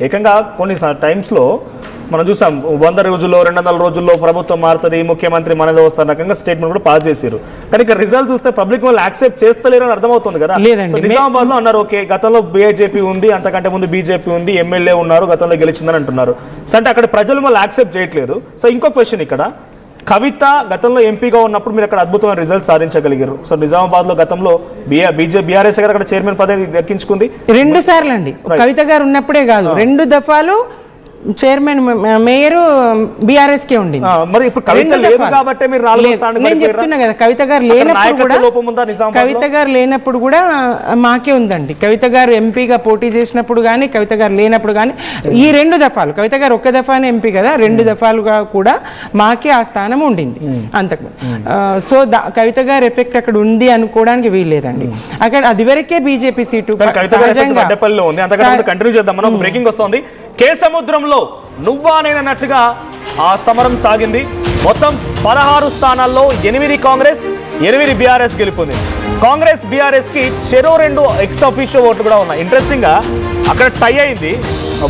ఏకంగా కొన్ని టైమ్స్లో మనం చూసాం 100 రోజుల్లో 200 రోజుల్లో ప్రభుత్వం మారుతుంది, ముఖ్యమంత్రి మనదే వస్తారు రకంగా స్టేట్మెంట్ కూడా పాస్ చేశారు. కానీ ఇక్కడ రిజల్ట్ చూస్తే పబ్లిక్ వాళ్ళు యాక్సెప్ట్ చేస్తలేరు అని అర్థమవుతుంది కదా. నిజామాబాద్ లో అన్నారు ఓకే గతంలో బీజేపీ ఉంది, అంతకంటే ముందు బీజేపీ ఉంది, ఎమ్మెల్యే ఉన్నారు, గతంలో గెలిచిందని అంటున్నారు. సో అంటే అక్కడ ప్రజలు మళ్ళీ యాక్సెప్ట్ చేయట్లేదు. సో ఇంకో క్వశ్చన్ ఇక్కడ, కవిత గతంలో ఎంపీగా ఉన్నప్పుడు మీరు అక్కడ అద్భుతమైన రిజల్ట్ సాధించగలిగారు. సో నిజామాబాద్ లో గతంలో బీఆర్ఎస్ గారు అక్కడ చైర్మన్ పదవి దక్కించుకుంది 2 సార్లు అండి. కవిత గారు ఉన్నప్పుడే కాదు, 2 దఫాలు చైర్మన్ మేయర్ బీఆర్ఎస్ కే ఉండింది. మరి ఇప్పుడు కవిత లేదు కాబట్టి మీరు నేను చెప్తున్నా కదా, కవిత గారు లేనప్పుడు కూడా మాకే ఉందండి. కవిత గారు ఎంపీగా పోటీ చేసినప్పుడు కానీ, కవిత గారు లేనప్పుడు కానీ, ఈ 2 దఫాలు కవిత గారు ఒక్క దఫానే ఎంపీ కదా, 2 దఫాలుగా కూడా మాకే ఆ స్థానం ఉండింది అంతకు. సో కవిత గారు ఎఫెక్ట్ అక్కడ ఉంది అనుకోవడానికి వీల్లేదండి. అక్కడ అది వరకే బీజేపీ సీటు కంటిన్యూ చేద్దాం. మనం బ్రేకింగ్ వస్తుంది. కేసముద్రంలో నువ్వానేనన్నట్టుగా ఆ సమరం సాగింది. మొత్తం 16 స్థానాల్లో 8 కాంగ్రెస్, 8 బీఆర్ఎస్ గెలుపొంది. కాంగ్రెస్ బీఆర్ఎస్ కి చెరో 2 ఎక్స్ అఫీషియో ఓట్లు కూడా ఉన్నాయి. ఇంట్రెస్టింగ్ గా అక్కడ టై అయింది,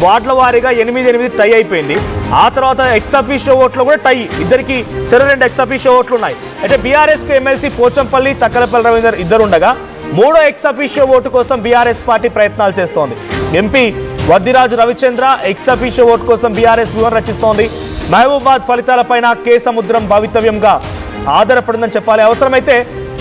వార్డుల వారీగా 8 టై అయిపోయింది. ఆ తర్వాత ఎక్స్ అఫీషియో ఓట్లు కూడా టై, ఇద్దరికి చెరో 2 ఎక్స్ అఫీషియో ఓట్లు ఉన్నాయి. అయితే బీఆర్ఎస్ కు ఎమ్మెల్సీ పోచంపల్లి, తక్కలపల్లి రవీందర్ ఇద్దరు ఉండగా 3వ ఎక్స్ అఫీషియో ఓటు కోసం బీఆర్ఎస్ పార్టీ ప్రయత్నాలు చేస్తోంది. MP Vaddiraju Ravichandra ex officio vote కోసం బీఆర్ఎస్ వ్యూహం రచిస్తోంది. మహబూబాద్ ఫలితాలపైన కేసముద్రం భవితవ్యంగా ఆధారపడిందని చెప్పాలి. అవసరమైతే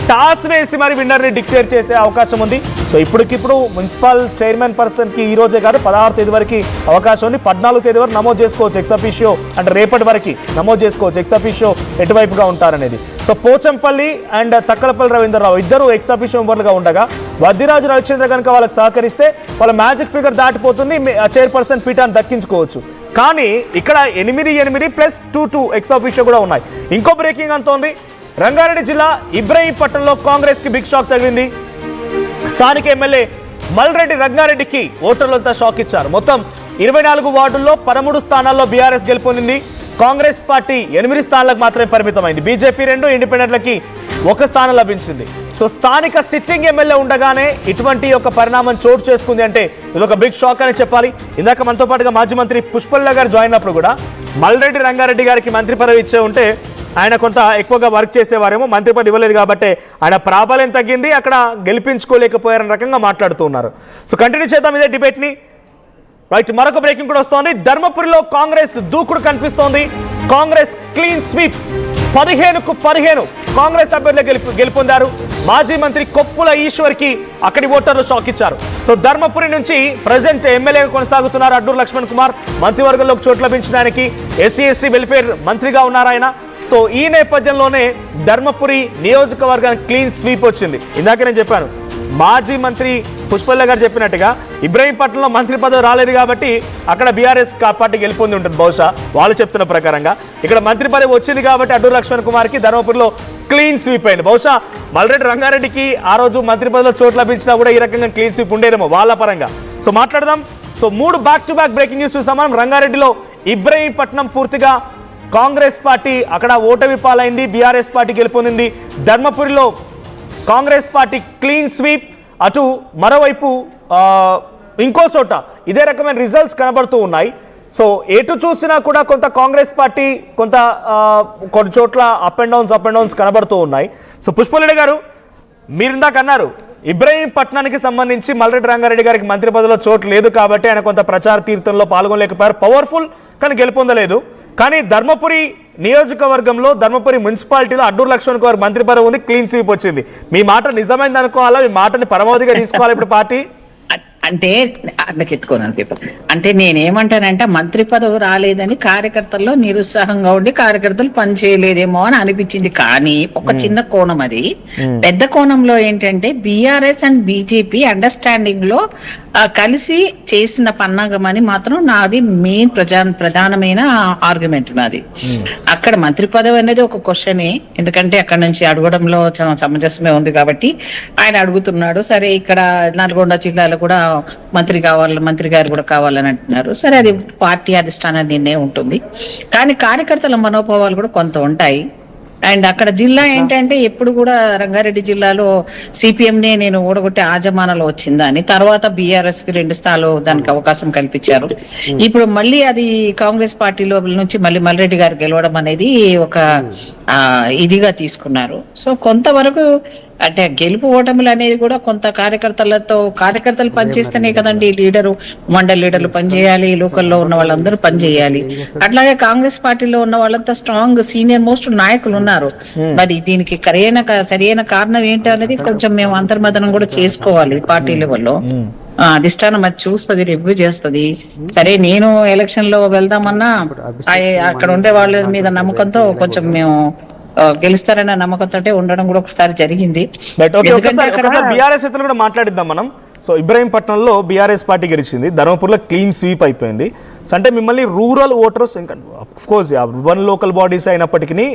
టాస్ వేసి మరి విన్నర్ని డిక్లేర్ చేసే అవకాశం ఉంది. సో ఇప్పటికిప్పుడు మున్సిపల్ చైర్మన్ పర్సన్కి ఈ రోజే కాదు 16వ తేదీ వరకు అవకాశం ఉంది. 14వ తేదీ వరకు నమోదు చేసుకోవచ్చు ఎక్స్ అఫీషియో, అంటే రేపటి వరకు నమోదు చేసుకోవచ్చు ఎక్స్ అఫీషియో ఎటువైపుగా ఉంటారనేది. సో పోచంపల్లి అండ్ తక్కలపల్లి రవీంద్రరావు ఇద్దరు ఎక్స్ అఫీషియో మెంబర్లుగా ఉండగా వద్దిరాజు రవిచంద్ర కనుక వాళ్ళకి సహకరిస్తే వాళ్ళ మ్యాజిక్ ఫిగర్ దాటిపోతుంది, చైర్పర్సన్ పీఠాన్ని దక్కించుకోవచ్చు. కానీ ఇక్కడ 8 ప్లస్ 2 ఎక్స్ అఫీషియో కూడా ఉన్నాయి. ఇంకో బ్రేకింగ్ అంతోంది. రంగారెడ్డి జిల్లా ఇబ్రహీంపట్నంలో కాంగ్రెస్ కి బిగ్ షాక్ తగిలింది. స్థానిక ఎమ్మెల్యే మల్రెడ్డి రంగారెడ్డికి ఓటర్లంతా షాక్ ఇచ్చారు. మొత్తం 24 వార్డుల్లో 13 స్థానాల్లో బీఆర్ఎస్ గెలుపొందింది. కాంగ్రెస్ పార్టీ 8 స్థానాలకు మాత్రమే పరిమితమైంది. బీజేపీ 2, ఇండిపెండెంట్లకి 1 స్థానం లభించింది. సో స్థానిక సిట్టింగ్ ఎమ్మెల్యే ఉండగానే ఇటువంటి ఒక పరిణామం చోటు చేసుకుంది అంటే ఇది ఒక బిగ్ షాక్ అని చెప్పాలి. ఇందాక మనతో పాటుగా మాజీ మంత్రి పుష్పల్లా గారు జాయిన్ అయినప్పుడు కూడా మల్రెడ్డి రంగారెడ్డి గారికి మంత్రి పదవి ఇచ్చే ఉంటే ఆయన కొంత ఎక్కువగా వర్క్ చేసేవారేమో, మంత్రి పదవి ఇవ్వలేదు కాబట్టి ఆయన ప్రాబల్యం తగ్గింది, అక్కడ గెలిపించుకోలేకపోయారన్న రకంగా మాట్లాడుతూ ఉన్నారు. సో కంటిన్యూ చేద్దాం ఇదే డిబేట్ని. రైట్, మరొక బ్రేకింగ్ కూడా వస్తోంది. ధర్మపురిలో కాంగ్రెస్ దూకుడు కనిపిస్తోంది. కాంగ్రెస్ క్లీన్ స్వీప్ 15కు 15 కాంగ్రెస్ అభ్యర్థులు గెలుపొందారు. మాజీ మంత్రి కొప్పుల ఈశ్వర్కి అక్కడి ఓటర్లు షాక్ ఇచ్చారు. సో ధర్మపురి నుంచి ప్రజెంట్ ఎమ్మెల్యేగా కొనసాగుతున్నారు అడ్డూరు లక్ష్మణ్ కుమార్. మంత్రివర్గంలోకి చోటు లభించిన ఆయనకి ఎస్సీ వెల్ఫేర్ మంత్రిగా ఉన్నారు ఆయన. సో ఈ నేపథ్యంలోనే ధర్మపురి నియోజకవర్గానికి క్లీన్ స్వీప్ వచ్చింది. ఇందాక నేను చెప్పాను, మాజీ మంత్రి పుష్పల్లా గారు చెప్పినట్టుగా ఇబ్రహీంపట్నంలో మంత్రి పదవి రాలేదు కాబట్టి అక్కడ బీఆర్ఎస్ పార్టీ గెలుపొంది ఉంటుంది బహుశా వాళ్ళు చెప్తున్న ప్రకారంగా. ఇక్కడ మంత్రి పదవి వచ్చింది కాబట్టి అడ్డూరు లక్ష్మణ్ కుమార్కి ధర్మపురిలో క్లీన్ స్వీప్ అయింది. బహుశా మల్రెడ్డి రంగారెడ్డికి ఆ రోజు మంత్రి పదవిలో చోటు లభించినా కూడా ఈ రకంగా క్లీన్ స్వీప్ ఉండేదేమో వాళ్ళ పరంగా. సో మాట్లాడదాం. So 3 back to back breaking news చూసాం మనం. రంగారెడ్డిలో ఇబ్రహీంపట్నం పూర్తిగా కాంగ్రెస్ పార్టీ అక్కడ ఓటమి పాలైంది, బీఆర్ఎస్ పార్టీ గెలుపొందింది. ధర్మపురిలో కాంగ్రెస్ పార్టీ క్లీన్ స్వీప్. అటు మరోవైపు ఇంకో చోట ఇదే రకమైన రిజల్ట్స్ కనబడుతూ ఉన్నాయి. సో ఎటు చూసినా కూడా కొంత కాంగ్రెస్ పార్టీ కొన్ని చోట్ల అప్ అండ్ డౌన్స్ కనబడుతూ ఉన్నాయి. సో పుష్పరెడ్డి గారు, మీరు ఇందాక అన్నారు ఇబ్రహీంపట్నానికి సంబంధించి మల్రెడ్డి రంగారెడ్డి గారికి మంత్రి పదవిలో చోటు లేదు కాబట్టి ఆయన కొంత ప్రచార తీర్థంలో పాల్గొనలేకపోయారు, పవర్ఫుల్ కానీ గెలుపొందలేదు. కానీ ధర్మపురి నియోజకవర్గంలో ధర్మపురి మున్సిపాలిటీలో అడ్డూరు లక్ష్మణ్ కుమార్ మంత్రి పదవి ఉంది, క్లీన్ స్వీప్ వచ్చింది. మీ మాట నిజమైంది అనుకోవాలా, మీ మాటని పరమావధిగా తీసుకోవాలి ఇప్పుడు పార్టీ? అంటే అట్లకి ఎత్తుకోను పీపుల్. అంటే నేనేమంటానంటే మంత్రి పదవి రాలేదని కార్యకర్తల్లో నిరుత్సాహంగా ఉండి కార్యకర్తలు పని చేయలేదేమో అని అనిపించింది. కానీ ఒక చిన్న కోణం అది. పెద్ద కోణంలో ఏంటంటే బీఆర్ఎస్ అండ్ బీజేపీ అండర్స్టాండింగ్ లో కలిసి చేసిన పన్నాగం అని మాత్రం నాది మెయిన్ ప్రధానమైన ఆర్గ్యుమెంట్ నాది. అక్కడ మంత్రి పదవి అనేది ఒక క్వశ్చనే, ఎందుకంటే అక్కడ నుంచి అడగడంలో సమంజసమే ఉంది కాబట్టి ఆయన అడుగుతున్నాడు. సరే ఇక్కడ నల్గొండ జిల్లాలో కూడా మంత్రి గారు కూడా కావాలని అంటున్నారు. సరే అది పార్టీ అధిష్టాన నిర్ణయం ఉంటుంది. కానీ కార్యకర్తల మనోభావాలు కూడా కొంత ఉంటాయి. అండ్ అక్కడ జిల్లా ఏంటంటే ఎప్పుడు కూడా రంగారెడ్డి జిల్లాలో సిపిఎం నే నేను ఓడగొట్టే ఆజమానాలో వచ్చిందని, తర్వాత బీఆర్ఎస్ కి 2 స్థానాలు దానికి అవకాశం కల్పించారు. ఇప్పుడు మళ్ళీ అది కాంగ్రెస్ పార్టీలో నుంచి మళ్ళీ మల్రెడ్డి గారు గెలవడం అనేది ఒక ఇదిగా తీసుకున్నారు. సో కొంతవరకు అంటే గెలుపు ఓటములు అనేది కూడా కొంత కార్యకర్తలు పనిచేస్తేనే కదండి లీడరు, మండల్ లీడర్లు పనిచేయాలి, లోకల్లో ఉన్న వాళ్ళందరూ పనిచేయాలి. అట్లాగే కాంగ్రెస్ పార్టీలో ఉన్న వాళ్ళంతా స్ట్రాంగ్ సీనియర్ మోస్ట్ నాయకులు ఉన్నారు. మరి దీనికి సరైన కారణం ఏంటి అనేది కొంచెం మేము అంతర్మదనం కూడా చేసుకోవాలి పార్టీ లెవెల్లో. అధిష్టానం అది చూస్తుంది, రివ్యూ చేస్తుంది. సరే నేను ఎలక్షన్ లో వెళ్దామన్నా అక్కడ ఉండే వాళ్ళ మీద నమ్మకంతో కొంచెం మేము గెలుస్తారన్న నమ్మకంతో ఉండడం కూడా ఒకసారి జరిగింది. బీఆర్ఎస్ నేతలు కూడా మాట్లాడిద్దాం మనం. సో ఇబ్రహీంపట్నంలో బీఆర్ఎస్ పార్టీ గెలిచింది, ధర్మపురిలో క్లీన్ స్వీప్ అయిపోయింది. సో అంటే మిమ్మల్ని రూరల్ ఓటర్స్ ఇంకా of course urban local bodies అయినప్పటికీ